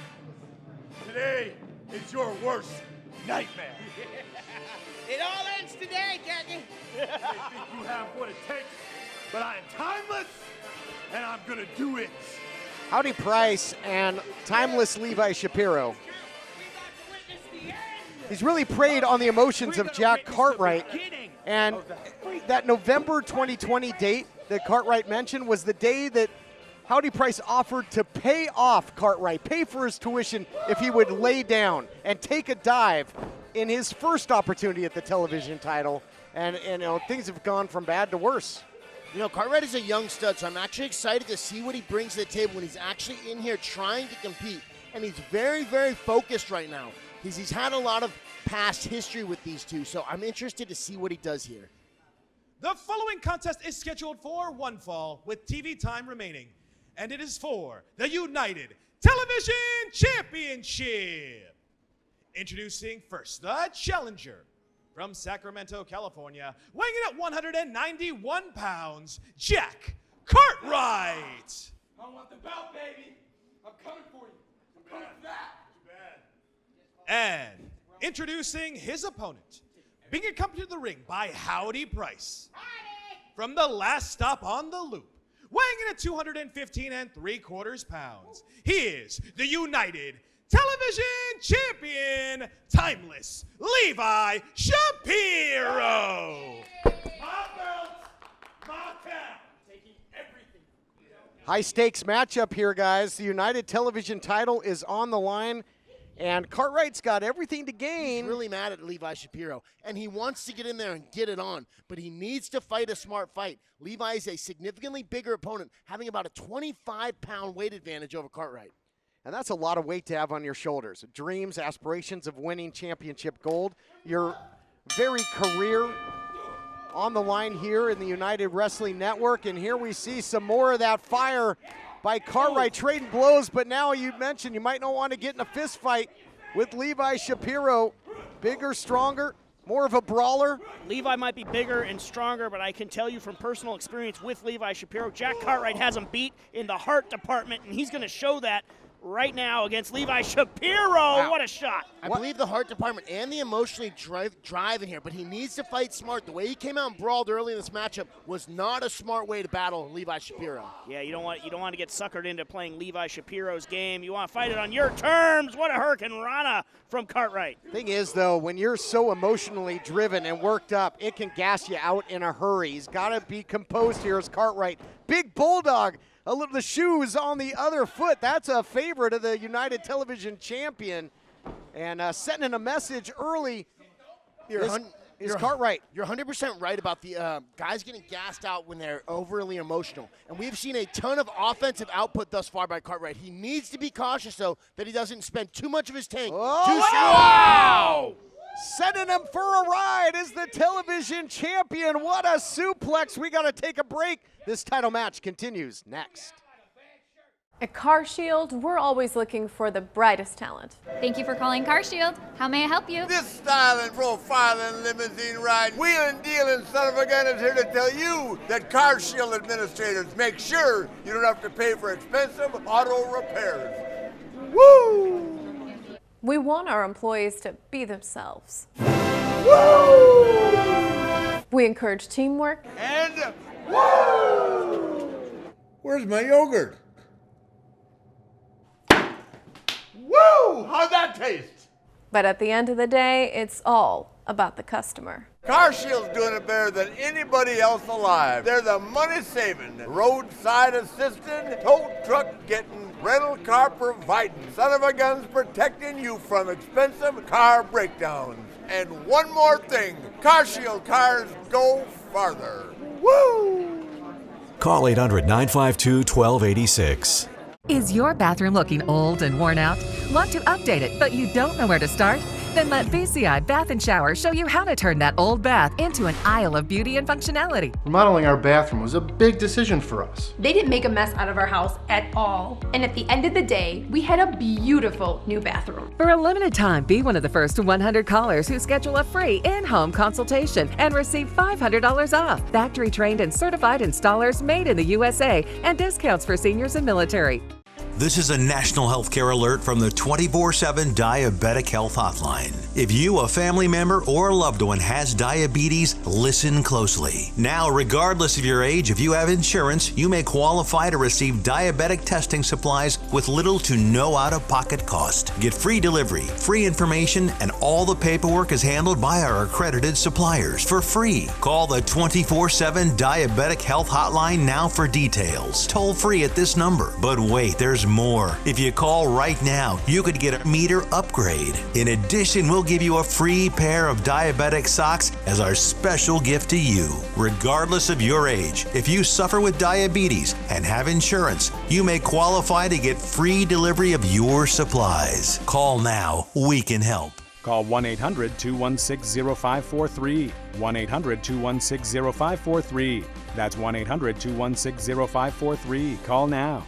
Today is your worst nightmare. It all ends today, Jackie. They think you have what it takes, but I am timeless, and I'm gonna do it. Howdy Price and timeless Levi Shapiro. He's really preyed on the emotions of Jack Cartwright. And that November 2020 date that Cartwright mentioned was the day that Howdy Price offered to pay off Cartwright, pay for his tuition if he would lay down and take a dive in his first opportunity at the television title. And things have gone from bad to worse. Cartwright is a young stud, so I'm actually excited to see what he brings to the table when he's actually in here trying to compete. And he's very, very focused right now. He's had a lot of past history with these two, so I'm interested to see what he does here. The following contest is scheduled for one fall with TV time remaining, and it is for the United Television Championship. Introducing first, the challenger from Sacramento, California, weighing in at 191 pounds, Jack Cartwright. I want the belt, baby. I'm coming for you. I'm coming for that. And introducing his opponent, being accompanied to the ring by Howdy Price. From the last stop on the loop, weighing in at 215 3/4 pounds, he is the United Television Champion, Timeless Levi Shapiro. My belt, my town. Taking everything. High stakes matchup here, guys. The United Television title is on the line, and Cartwright's got everything to gain. He's really mad at Levi Shapiro, and he wants to get in there and get it on, but he needs to fight a smart fight. Levi is a significantly bigger opponent, having about a 25-pound weight advantage over Cartwright. And that's a lot of weight to have on your shoulders. Dreams, aspirations of winning championship gold. Your very career on the line here in the United Wrestling Network. And here we see some more of that fire by Cartwright trading blows. But now you mentioned you might not want to get in a fist fight with Levi Shapiro. Bigger, stronger, more of a brawler. Levi might be bigger and stronger, but I can tell you from personal experience with Levi Shapiro, Jack Cartwright has him beat in the heart department, and he's going to show that right now against Levi Shapiro. Wow. What a shot. I believe the heart department and the emotionally drive in here, but he needs to fight smart. The way he came out and brawled early in this matchup was not a smart way to battle Levi Shapiro. Yeah, you don't want to get suckered into playing Levi Shapiro's game. You want to fight it on your terms. What a hurricane rana from Cartwright. Thing is, though, when you're so emotionally driven and worked up, it can gas you out in a hurry. He's got to be composed here as Cartwright. Big bulldog. The shoes on the other foot. That's a favorite of the United Television Champion. And sending a message early is Cartwright. You're 100% right about the guys getting gassed out when they're overly emotional. And we've seen a ton of offensive output thus far by Cartwright. He needs to be cautious, though, that he doesn't spend too much of his tank. Wow! Sending him for a ride is the television champion. What a suplex. We got to take a break. This title match continues next. At CarShield, we're always looking for the brightest talent. Thank you for calling CarShield. How may I help you? This styling, profiling, limousine ride, wheeling, dealing son of a gun is here to tell you that CarShield administrators make sure you don't have to pay for expensive auto repairs. Woo! We want our employees to be themselves. Woo! We encourage teamwork. And woo! Where's my yogurt? Woo! How'd that taste? But at the end of the day, it's all about the customer. CarShield's doing it better than anybody else alive. They're the money-saving, roadside assistant, tow truck getting, rental car providing, son of a guns protecting you from expensive car breakdowns. And one more thing, CarShield cars go farther. Woo! Call 800-952-1286. Is your bathroom looking old and worn out? Want to update it, but you don't know where to start? Then let VCI Bath & Shower show you how to turn that old bath into an aisle of beauty and functionality. Remodeling our bathroom was a big decision for us. They didn't make a mess out of our house at all. And at the end of the day, we had a beautiful new bathroom. For a limited time, be one of the first 100 callers who schedule a free in-home consultation and receive $500 off. Factory-trained and certified installers made in the USA and discounts for seniors and military. This is a national healthcare alert from the 24/7 Diabetic Health Hotline. If you, a family member, or a loved one has diabetes, listen closely. Now, regardless of your age, if you have insurance, you may qualify to receive diabetic testing supplies with little to no out-of-pocket cost. Get free delivery, free information, and all the paperwork is handled by our accredited suppliers for free. Call the 24/7 Diabetic Health Hotline now for details. Toll free at this number. But wait, there's more. If you call right now, you could get a meter upgrade. In addition, we'll give you a free pair of diabetic socks as our special gift to you. Regardless of your age, if you suffer with diabetes and have insurance, you may qualify to get free delivery of your supplies. Call now. We can help. Call 1-800-216-0543. 1-800-216-0543. That's 1-800-216-0543. Call now.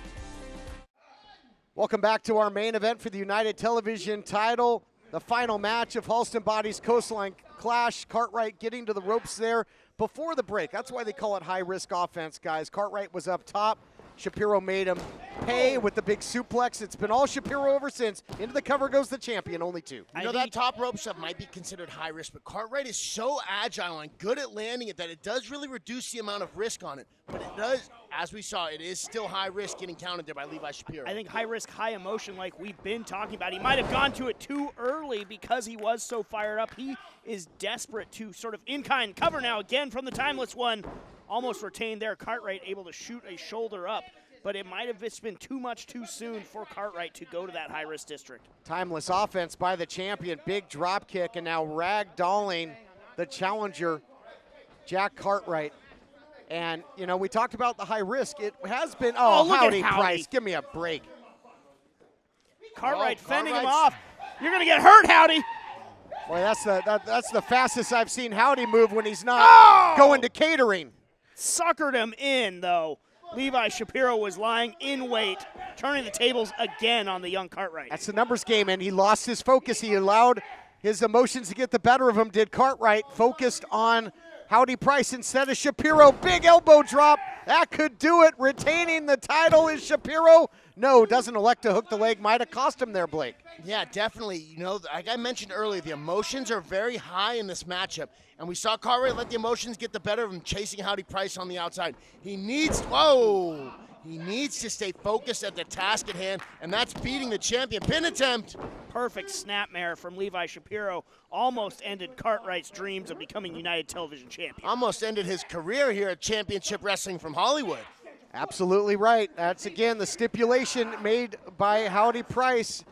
Welcome back to our main event for the United Television title. The final match of Halston Boddy's Coastline Clash. Cartwright getting to the ropes there before the break. That's why they call it high-risk offense, guys. Cartwright was up top. Shapiro made him pay with the big suplex. It's been all Shapiro ever since. Into the cover goes the champion, only 2. You know, that top rope stuff might be considered high risk, but Cartwright is so agile and good at landing it that it does really reduce the amount of risk on it. But it does, as we saw, it is still high risk getting counted there by Levi Shapiro. I think high risk, high emotion like we've been talking about. He might have gone to it too early because he was so fired up. He is desperate to sort of in-kind cover now again from the Timeless One. Almost retained there. Cartwright able to shoot a shoulder up, but it might have just been too much too soon for Cartwright to go to that high-risk district. Timeless offense by the champion. Big drop kick, and now ragdolling the challenger, Jack Cartwright. And, you know, we talked about the high risk. It has been, howdy, Price. Give me a break. Cartwright fending him off. You're going to get hurt, Howdy. Boy, that's the fastest I've seen Howdy move when he's not going to catering. Suckered him in, though. Levi Shapiro was lying in wait, turning the tables again on the young Cartwright. That's the numbers game, and he lost his focus. He allowed his emotions to get the better of him, did Cartwright. Focused on Howdy Price instead of Shapiro. Big elbow drop. That could do it. Retaining the title is Shapiro. No, doesn't elect to hook the leg. Might have cost him there, Blake. Yeah, definitely. You know, like I mentioned earlier, the emotions are very high in this matchup. And we saw Cartwright let the emotions get the better of him, chasing Howdy Price on the outside. He needs to stay focused at the task at hand, and that's beating the champion. Pin attempt. Perfect snapmare from Levi Shapiro. Almost ended Cartwright's dreams of becoming United Television champion. Almost ended his career here at Championship Wrestling from Hollywood. Absolutely right. That's, again, the stipulation made by Howdy Price.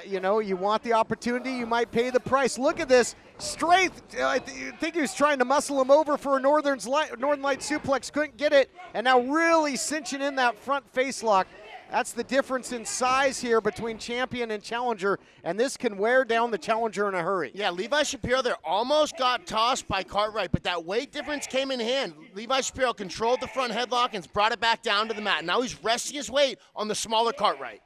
You know, you want the opportunity, you might pay the price. Look at this. Strength. I think he was trying to muscle him over for a Northern Light suplex. Couldn't get it. And now really cinching in that front face lock. That's the difference in size here between champion and challenger, and this can wear down the challenger in a hurry. Yeah, Levi Shapiro there almost got tossed by Cartwright, but that weight difference came in hand. Levi Shapiro controlled the front headlock and brought it back down to the mat. Now he's resting his weight on the smaller Cartwright.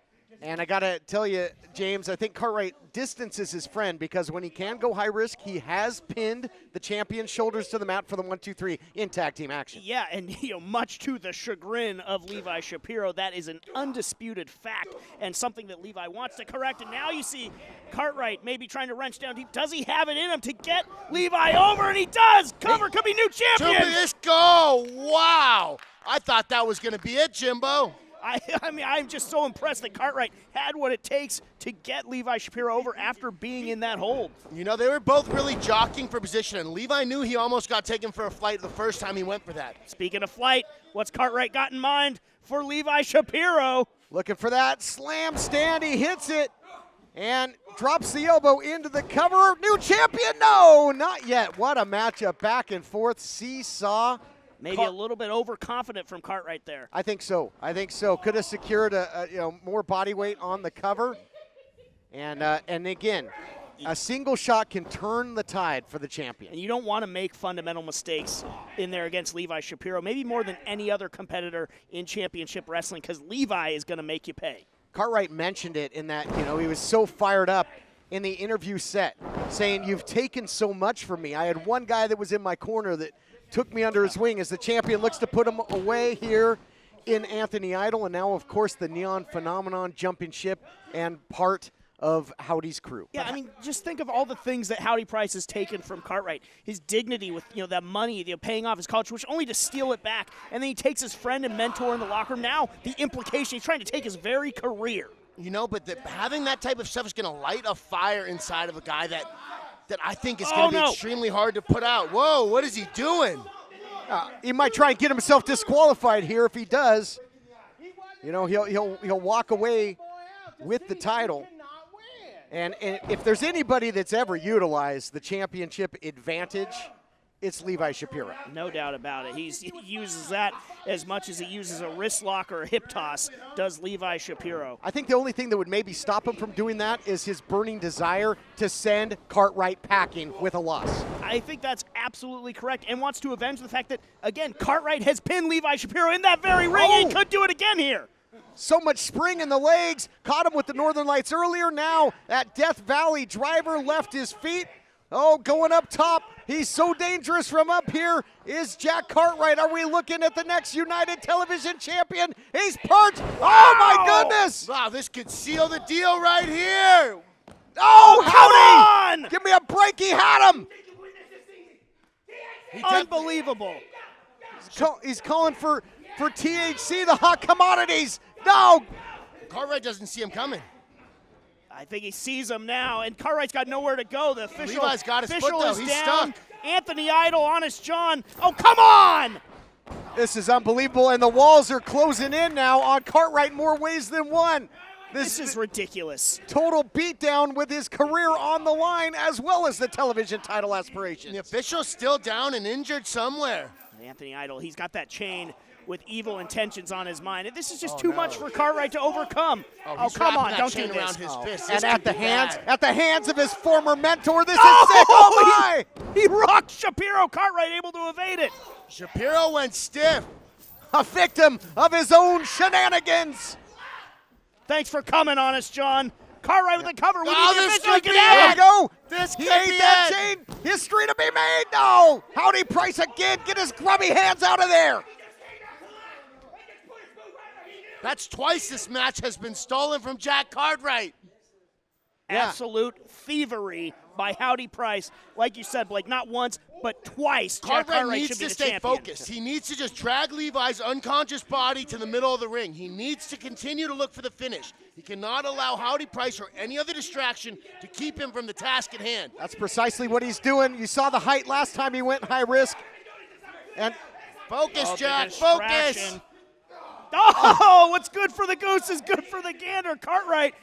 And I got to tell you, James, I think Cartwright distances his friend because when he can go high risk, he has pinned the champion's shoulders to the mat for the 1-2-3 in tag team action. Yeah, and much to the chagrin of Levi Shapiro, that is an undisputed fact and something that Levi wants to correct. And now you see Cartwright maybe trying to wrench down deep. Does he have it in him to get Levi over? And he does. Cover could be new champion. Let's go. Wow. I thought that was going to be it, Jimbo. I mean, I'm just so impressed that Cartwright had what it takes to get Levi Shapiro over after being in that hold. You know, they were both really jockeying for position, and Levi knew he almost got taken for a flight the first time he went for that. Speaking of flight, what's Cartwright got in mind for Levi Shapiro? Looking for that slam stand. He hits it and drops the elbow into the cover. New champion? No, not yet. What a matchup. Back and forth. Seesaw. Maybe a little bit overconfident from Cartwright there. I think so. Could have secured more body weight on the cover. And again, a single shot can turn the tide for the champion. And you don't want to make fundamental mistakes in there against Levi Shapiro, maybe more than any other competitor in championship wrestling, because Levi is going to make you pay. Cartwright mentioned it in that, he was so fired up in the interview set, saying, "You've taken so much from me. I had one guy that was in my corner that took me under his wing," as the champion looks to put him away here in Anthony Idol. And now, of course, the Neon Phenomenon jumping ship and part of Howdy's crew. Yeah, I mean, just think of all the things that Howdy Price has taken from Cartwright. His dignity with, that money, paying off his college tuition, only to steal it back. And then he takes his friend and mentor in the locker room. Now, the implication, he's trying to take his very career. But having that type of stuff is going to light a fire inside of a guy that I think is going to be extremely hard to put out. Whoa, what is he doing? He might try and get himself disqualified here. If he does, he'll walk away with the title. And if there's anybody that's ever utilized the championship advantage, it's Levi Shapiro. No doubt about it. He uses that as much as he uses a wrist lock or a hip toss, does Levi Shapiro. I think the only thing that would maybe stop him from doing that is his burning desire to send Cartwright packing with a loss. I think that's absolutely correct, and wants to avenge the fact that, again, Cartwright has pinned Levi Shapiro in that very ring. He could do it again here. So much spring in the legs. Caught him with the Northern Lights earlier. Now at Death Valley, driver left his feet. Oh, going up top. He's so dangerous from up here is Jack Cartwright. Are we looking at the next United Television champion? He's perched. Wow. Oh, my goodness. Wow, this could seal the deal right here. Oh, come on! Give me a break. He had him. Unbelievable. He's calling for THC, the hot commodities. No. Cartwright doesn't see him coming. I think he sees him now, and Cartwright's got nowhere to go. The official, Levi's got his foot, though. is He's down. stuck. Anthony Idol, Honest John. Oh, come on! This is unbelievable, and the walls are closing in now on Cartwright in more ways than one. This is ridiculous. Total beatdown with his career on the line as well as the television title aspirations. The official's still down and injured somewhere. Anthony Idol, he's got that chain with evil intentions on his mind. And this is just too much for Cartwright to overcome. Oh, come on, don't do around this. his fist. And at the hands of his former mentor, this is sick. Oh my! He rocked Shapiro. Cartwright able to evade it. Shapiro went stiff. A victim of his own shenanigans. Thanks for coming, Honest John. Cartwright with the cover. This could be There we it. go. This He could ate be that it. chain. History to be made. No. Howdy Price again. Get his grubby hands out of there. That's twice this match has been stolen from Jack Cartwright. Absolute thievery by Howdy Price. Like you said, Blake, not once, but twice. Jack Cartwright should needs be to the stay champion. focused. He needs to just drag Levi's unconscious body to the middle of the ring. He needs to continue to look for the finish. He cannot allow Howdy Price or any other distraction to keep him from the task at hand. That's precisely what he's doing. You saw the height last time he went high risk. And focus, Jack, focus. Oh, what's good for the goose is good for the gander. Cartwright,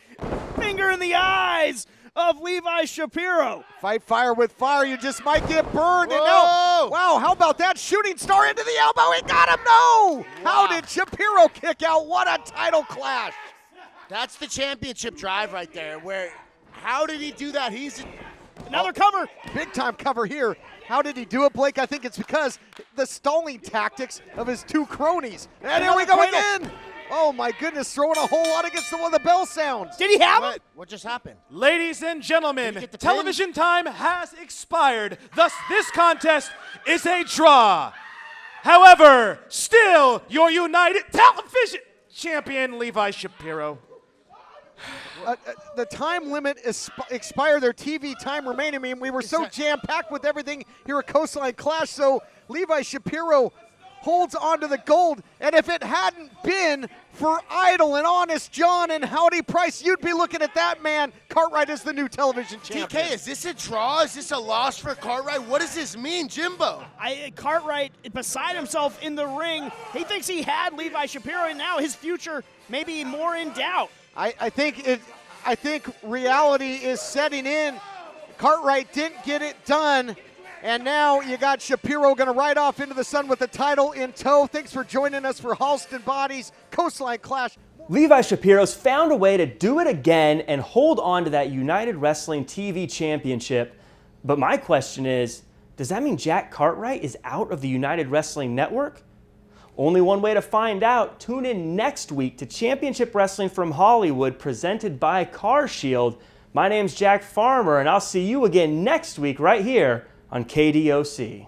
finger in the eyes of Levi Shapiro. Fight fire with fire. You just might get burned. Whoa. And now, wow, how about that shooting star into the elbow? He got him. No. How did Shapiro kick out? What a title clash. That's the championship drive right there. How did he do that? Another cover. Big time cover here. How did he do it, Blake? I think it's because the stalling tactics of his two cronies. And here we go again. Oh, my goodness, throwing a whole lot against the one the bell sounds. Did he have it? What just happened? Ladies and gentlemen, television time has expired. Thus, this contest is a draw. However, still your United Television champion, Levi Shapiro. The time limit expired. Their TV time remaining. I mean, we were so jam-packed with everything here at Coastline Clash, so Levi Shapiro holds onto the gold. And if it hadn't been for Idol and Honest John and Howdy Price, you'd be looking at that man. Cartwright is the new television champion. DK, is this a draw? Is this a loss for Cartwright? What does this mean, Jimbo? Cartwright, beside himself in the ring, he thinks he had Levi Shapiro, and now his future may be more in doubt. I think reality is setting in. Cartwright didn't get it done, and now you got Shapiro going to ride off into the sun with the title in tow. Thanks for joining us for Halston Boddy's Coastline Clash. Levi Shapiro's found a way to do it again and hold on to that United Wrestling TV Championship. But my question is, does that mean Jack Cartwright is out of the United Wrestling Network? Only one way to find out. Tune in next week to Championship Wrestling from Hollywood, presented by CarShield. My name's Jack Farmer, and I'll see you again next week right here on KDOC.